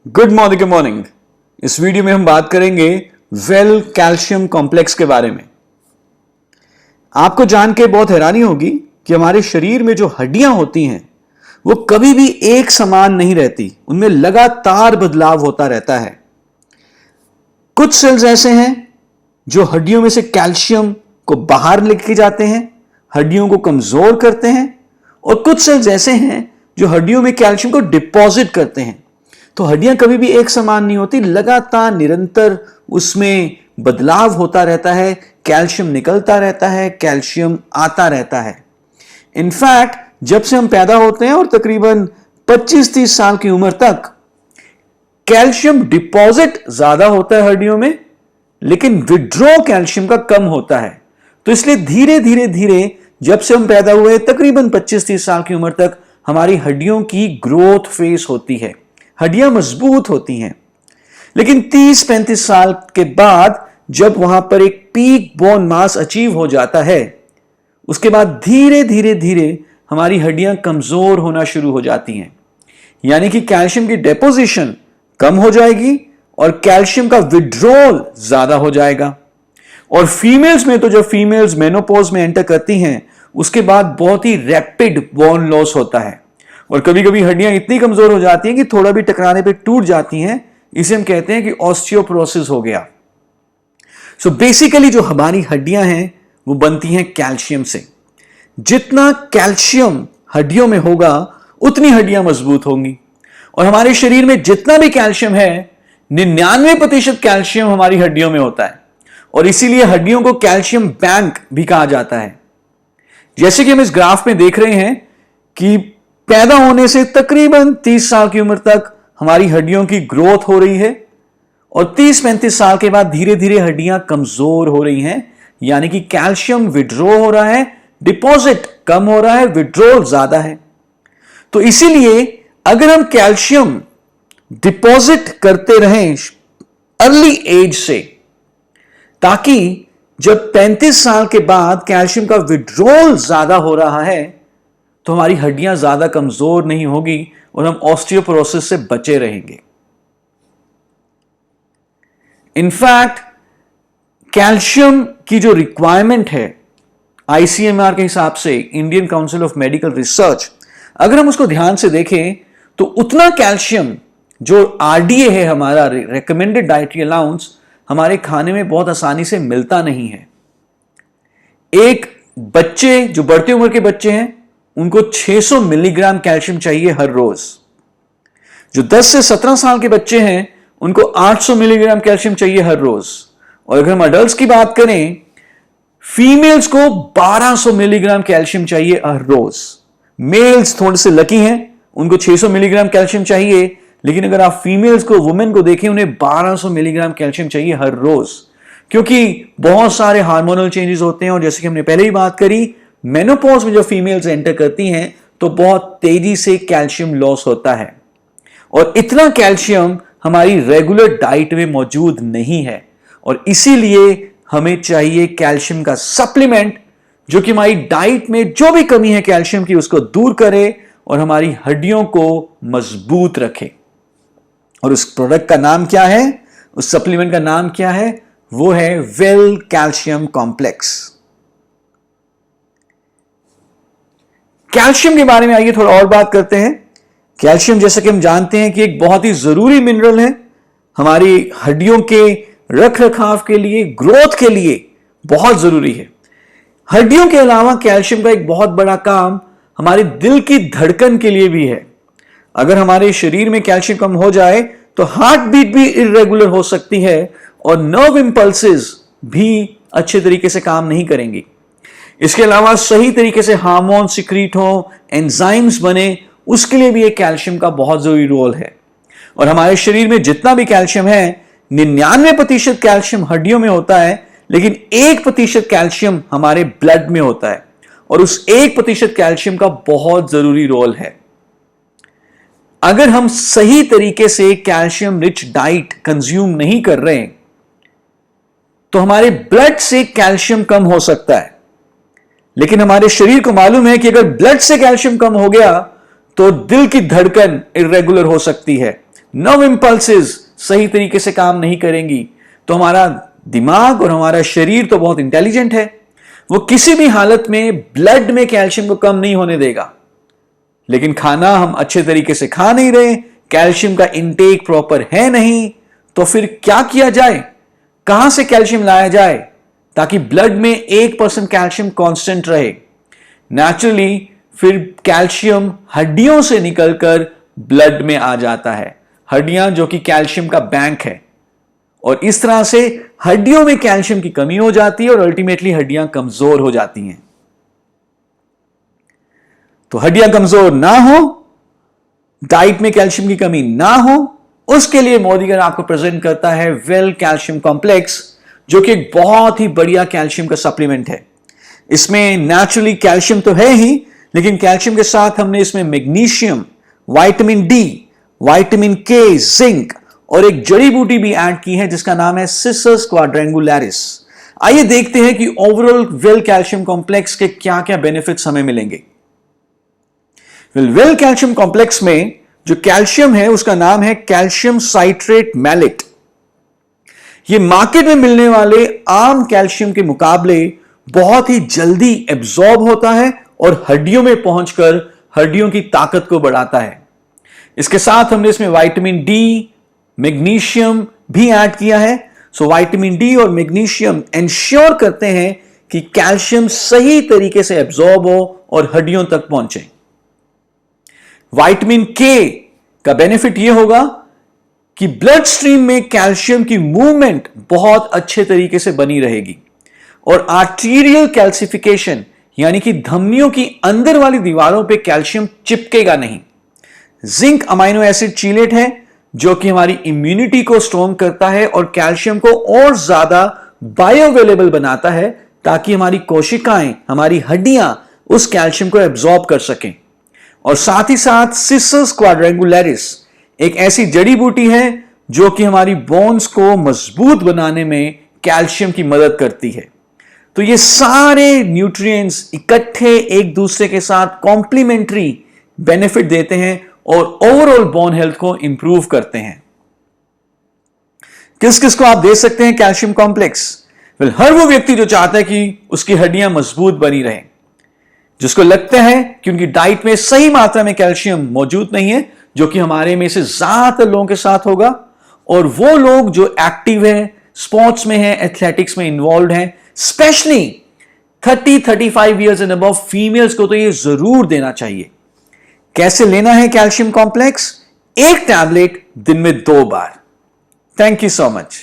Good morning. इस video में हम बात करेंगे वेल कैल्शियम कॉम्प्लेक्स के बारे में। आपको जान के बहुत हैरानी होगी कि हमारे शरीर में जो हड्डियां होती हैं वो कभी भी एक समान नहीं रहती, उनमें लगातार बदलाव होता रहता है। कुछ सेल्स ऐसे हैं जो हड्डियों में से कैल्शियम को बाहर लेके जाते हैं, हड्डियों को कमजोर करते हैं, और कुछ सेल्स ऐसे हैं जो हड्डियों में कैल्शियम को डिपॉजिट करते हैं। तो हड्डियां कभी भी एक समान नहीं होती, लगातार निरंतर उसमें बदलाव होता रहता है, कैल्शियम निकलता रहता है, कैल्शियम आता रहता है। इनफैक्ट जब से हम पैदा होते हैं और तकरीबन 25-30 साल की उम्र तक कैल्शियम डिपॉजिट ज्यादा होता है हड्डियों में, लेकिन विड्रॉ कैल्शियम का कम होता है। तो इसलिए धीरे धीरे धीरे जब से हम पैदा हुए तकरीबन 25-30 साल की उम्र तक हमारी हड्डियों की ग्रोथ फेज होती है, हड्डियां मजबूत होती हैं। लेकिन 30-35 साल के बाद जब वहां पर एक पीक बोन मास अचीव हो जाता है, उसके बाद धीरे धीरे धीरे हमारी हड्डियां कमजोर होना शुरू हो जाती हैं। यानी कि कैल्शियम की डिपोजिशन कम हो जाएगी और कैल्शियम का विड्रॉल ज्यादा हो जाएगा। और फीमेल्स में तो जब फीमेल्स मेनोपॉज में एंटर करती हैं उसके बाद बहुत ही रैपिड बोन लॉस होता है, और कभी कभी हड्डियां इतनी कमजोर हो जाती हैं कि थोड़ा भी टकराने पे टूट जाती हैं। इसे हम कहते हैं कि ऑस्टियोपोरोसिस हो गया। सो बेसिकली जो हमारी हड्डियां हैं वो बनती हैं कैल्शियम से। जितना कैल्शियम हड्डियों में होगा उतनी हड्डियां मजबूत होंगी। और हमारे शरीर में जितना भी कैल्शियम है 99% कैल्शियम हमारी हड्डियों में होता है, और इसीलिए हड्डियों को कैल्शियम बैंक भी कहा जाता है। जैसे कि हम इस ग्राफ में देख रहे हैं कि पैदा होने से तकरीबन 30 साल की उम्र तक हमारी हड्डियों की ग्रोथ हो रही है, और 30-35 साल के बाद धीरे धीरे हड्डियां कमजोर हो रही हैं। यानी कि कैल्शियम विड्रॉ हो रहा है, डिपॉजिट कम हो रहा है, विड्रॉल ज्यादा है। तो इसीलिए अगर हम कैल्शियम डिपॉजिट करते रहें अर्ली एज से, ताकि जब 35 साल के बाद कैल्शियम का विड्रॉल ज्यादा हो रहा है तो हमारी हड्डियां ज्यादा कमजोर नहीं होगी और हम ऑस्टियोपोरोसिस से बचे रहेंगे। इनफैक्ट कैल्शियम की जो रिक्वायरमेंट है आईसीएमआर के हिसाब से, Indian council of medical research, अगर हम उसको ध्यान से देखें तो उतना कैल्शियम जो आरडीए है, हमारा रिकमेंडेड डाइटरी अलाउंस, हमारे खाने में बहुत आसानी से मिलता नहीं है। एक बच्चे जो बढ़ती उम्र के बच्चे हैं उनको 600 मिलीग्राम कैल्शियम चाहिए हर रोज। जो 10 से 17 साल के बच्चे हैं उनको 800 मिलीग्राम कैल्शियम चाहिए हर रोज। और अगर हम अडल्ट्स की बात करें, फीमेल्स को 1200 मिलीग्राम कैल्शियम चाहिए हर रोज। मेल्स थोड़े से लकी हैं, उनको 600 मिलीग्राम कैल्शियम चाहिए, लेकिन अगर आप फीमेल्स को, वुमेन को देखें, उन्हें 1200 मिलीग्राम कैल्शियम चाहिए हर रोज, क्योंकि बहुत सारे हार्मोनल चेंजेस होते हैं। और जैसे कि हमने पहले ही बात करी, मेनोपॉज में जब फीमेल्स एंटर करती हैं तो बहुत तेजी से कैल्शियम लॉस होता है, और इतना कैल्शियम हमारी रेगुलर डाइट में मौजूद नहीं है। और इसीलिए हमें चाहिए कैल्शियम का सप्लीमेंट जो कि हमारी डाइट में जो भी कमी है कैल्शियम की उसको दूर करे और हमारी हड्डियों को मजबूत रखे। और उस प्रोडक्ट का नाम क्या है, उस सप्लीमेंट का नाम क्या है? वो है वेल कैल्शियम कॉम्प्लेक्स। कैल्शियम के बारे में आइए थोड़ा और बात करते हैं। कैल्शियम, जैसा कि हम जानते हैं कि एक बहुत ही जरूरी मिनरल है, हमारी हड्डियों के रख रखाव के लिए, ग्रोथ के लिए बहुत जरूरी है। हड्डियों के अलावा कैल्शियम का एक बहुत बड़ा काम हमारे दिल की धड़कन के लिए भी है। अगर हमारे शरीर में कैल्शियम कम हो जाए तो हार्ट बीट भी इरेगुलर हो सकती है और नर्व इंपल्सेस भी अच्छे तरीके से काम नहीं करेंगी। इसके अलावा सही तरीके से हार्मोन सिक्रीट हो, एंजाइम्स बने, उसके लिए भी एक कैल्शियम का बहुत जरूरी रोल है। और हमारे शरीर में जितना भी कैल्शियम है 99% कैल्शियम हड्डियों में होता है, लेकिन 1% कैल्शियम हमारे ब्लड में होता है, और उस 1% कैल्शियम का बहुत जरूरी रोल है। अगर हम सही तरीके से कैल्शियम रिच डाइट कंज्यूम नहीं कर रहे तो हमारे ब्लड से कैल्शियम कम हो सकता है, लेकिन हमारे शरीर को मालूम है कि अगर ब्लड से कैल्शियम कम हो गया तो दिल की धड़कन इरेगुलर हो सकती है, नर्व इंपल्सेस सही तरीके से काम नहीं करेंगी, तो हमारा दिमाग और हमारा शरीर तो बहुत इंटेलिजेंट है, वो किसी भी हालत में ब्लड में कैल्शियम को कम नहीं होने देगा। लेकिन खाना हम अच्छे तरीके से खा नहीं रहे, कैल्शियम का इनटेक प्रॉपर है नहीं, तो फिर क्या किया जाए, कहां से कैल्शियम लाया जाए ताकि ब्लड में 1% कैल्शियम कांस्टेंट रहे। नेचुरली फिर कैल्शियम हड्डियों से निकलकर ब्लड में आ जाता है, हड्डियां जो कि कैल्शियम का बैंक है, और इस तरह से हड्डियों में कैल्शियम की कमी हो जाती है और अल्टीमेटली हड्डियां कमजोर हो जाती हैं। तो हड्डियां कमजोर ना हो, डाइट में कैल्शियम की कमी ना हो, उसके लिए मोदीगर आपको प्रेजेंट करता है वेल कैल्शियम कॉम्प्लेक्स, जो कि एक बहुत ही बढ़िया कैल्शियम का सप्लीमेंट है। इसमें नेचुरली कैल्शियम तो है ही, लेकिन कैल्शियम के साथ हमने इसमें मैग्नीशियम, विटामिन डी, विटामिन के, जिंक और एक जड़ी बूटी भी ऐड की है जिसका नाम है सिसस क्वाड्रेंगुलरिस। आइए देखते हैं कि ओवरऑल वेल कैल्शियम कॉम्प्लेक्स के क्या क्या बेनिफिट्स हमें मिलेंगे। वेल कैल्शियम कॉम्प्लेक्स में जो कैल्शियम है उसका नाम है कैल्शियम साइट्रेट मैलेट। यह मार्केट में मिलने वाले आम कैल्शियम के मुकाबले बहुत ही जल्दी एब्जॉर्ब होता है और हड्डियों में पहुंचकर हड्डियों की ताकत को बढ़ाता है। इसके साथ हमने इसमें विटामिन डी, मैग्नीशियम भी ऐड किया है। सो विटामिन डी और मैग्नीशियम इंश्योर करते हैं कि कैल्शियम सही तरीके से एब्जॉर्ब हो और हड्डियों तक पहुंचे। विटामिन के का बेनिफिट यह होगा कि ब्लड स्ट्रीम में कैल्शियम की मूवमेंट बहुत अच्छे तरीके से बनी रहेगी और आर्टीरियल कैल्सिफिकेशन यानी कि धमनियों की अंदर वाली दीवारों पे कैल्शियम चिपकेगा नहीं। जिंक अमाइनो एसिड चीलेट है जो कि हमारी इम्यूनिटी को स्ट्रॉन्ग करता है और कैल्शियम को और ज्यादा बायोअवेलेबल बनाता है ताकि हमारी कोशिकाएं, हमारी हड्डियां उस कैल्शियम को एब्जॉर्ब कर सकें। और साथ ही साथ सिसस क्वाड्रेंगुलरिस एक ऐसी जड़ी बूटी है जो कि हमारी बोन्स को मजबूत बनाने में कैल्शियम की मदद करती है। तो ये सारे न्यूट्रिएंट्स इकट्ठे एक दूसरे के साथ कॉम्प्लीमेंट्री बेनिफिट देते हैं और ओवरऑल बोन हेल्थ को इंप्रूव करते हैं। किस किस को आप दे सकते हैं कैल्शियम कॉम्प्लेक्स? हर वो व्यक्ति जो चाहता है कि उसकी हड्डियां मजबूत बनी रहें, जिसको लगता है कि उनकी डाइट में सही मात्रा में कैल्शियम मौजूद नहीं है, जो कि हमारे में से ज्यादातर लोगों के साथ होगा, और वो लोग जो एक्टिव है, स्पोर्ट्स में है, एथलेटिक्स में इन्वॉल्व हैं, specially 30-35 years and above females को तो ये जरूर देना चाहिए। कैसे लेना है कैल्शियम कॉम्प्लेक्स? एक टैबलेट दिन में 2 बार। Thank you so much.